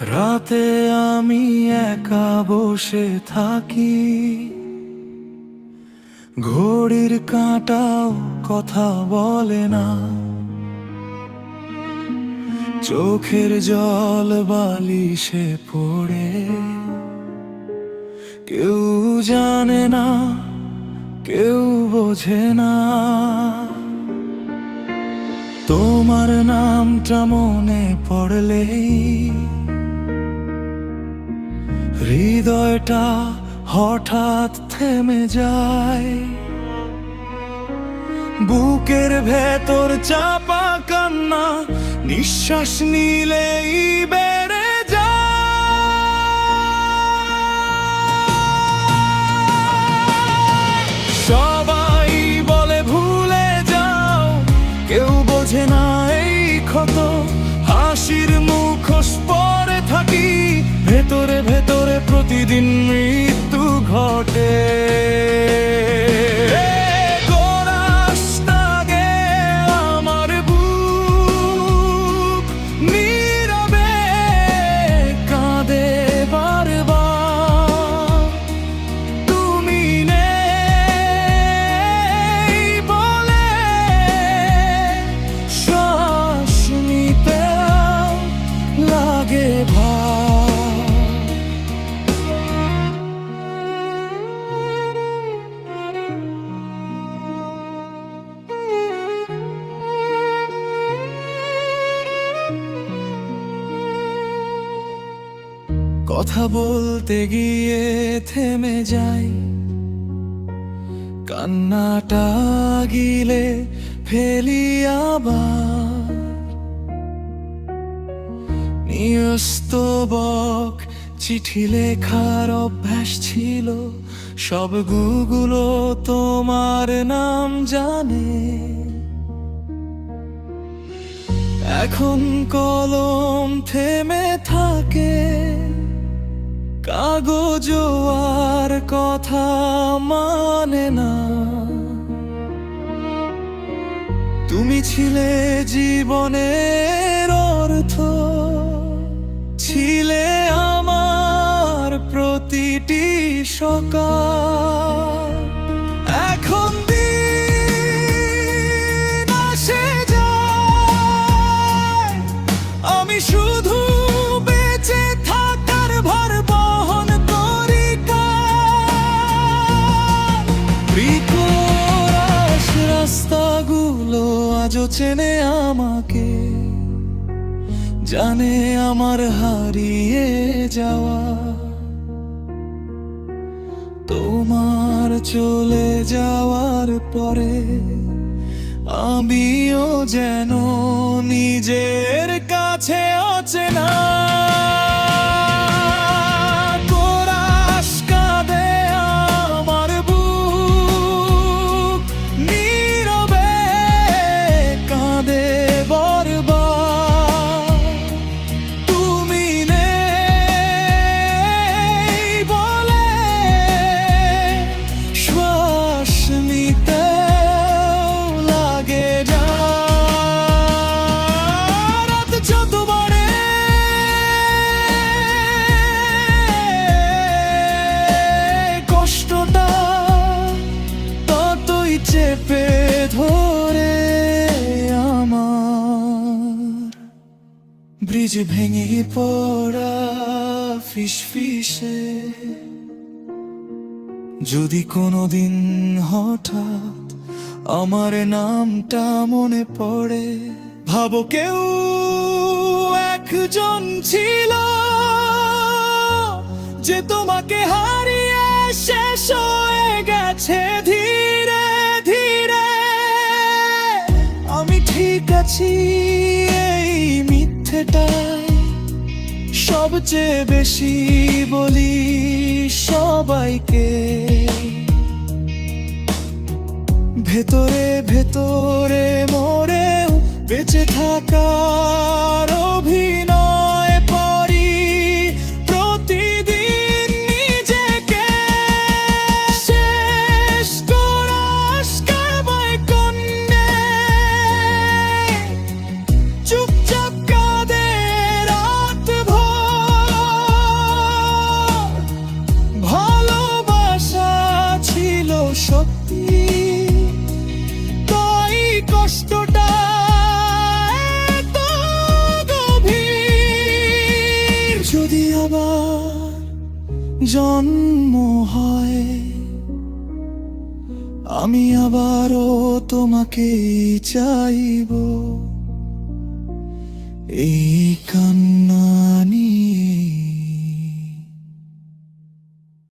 রাতে আমি একা বসে থাকি, ঘড়ির কাঁটাও কথা বলে না, চোখের জল বালিশে পড়ে। কেউ জানে না, কেউ বোঝে না, তোমার নামটা মনে পড়লেই হৃদয়টা হঠাৎ থেমে যায়। বুকের ভেতর চাপা কান্না নিঃশ্বাস নিলেই বেড়ে যায়। সবাই বলে ভুলে যাও, কেউ বোঝে না এই ক্ষত। হাসির মুখোশ পরে থাকি, ভেতরে ভেতরে প্রতিদিন মৃত্যু ঘটে। কথা বলতে গিয়ে থেমে যাই, কান্নাটা গিলে ফেলি আবার। নিয়স্ত বক চিঠি লেখার অভ্যাস ছিল, সবগুলো তোমার নাম জানে। এখন কলম থেমে থাকে, কাগজ আর কথা মানে না। তুমি ছিলে জীবনের অর্থ, ছিলে আমার প্রতিটি সকাল। এখন দিন আসে যায়, আমি শুধু বেঁচে থাকার ভার বহন করি। বিকরাস রাস্তাগুলো আজও চেনে আমাকে, জানে আমার হারিয়ে যাওয়া। তোমার চলে যাওয়ার পরে আমিও যেন নিজের কাছে অচেনা। চেপে ধরে আমার ব্রিজ ভেঙে পড়া ফিসফিসে। যদি কোনোদিন হঠাৎ আমার নামটা মনে পড়ে, ভাবো কেউ একজন ছিল যে তোমাকে হারিয়ে শেষ হয়ে গেছে ধীরে ধীরে। আমি ঠিক আছি এই মিথ্যেটাই সবচেয়ে বেশি বলি সবাইকে। ভেতরে ভেতরে মরেও বেঁচে থাকার অভিনয় করি প্রতিদিন নিজেকে। শেষ করাস কাবায় কন্যে চুপচাপ কাঁদে রাত ভোর। জন্ম হয়, আমি আবারও তোমাকে চাইব। এই কান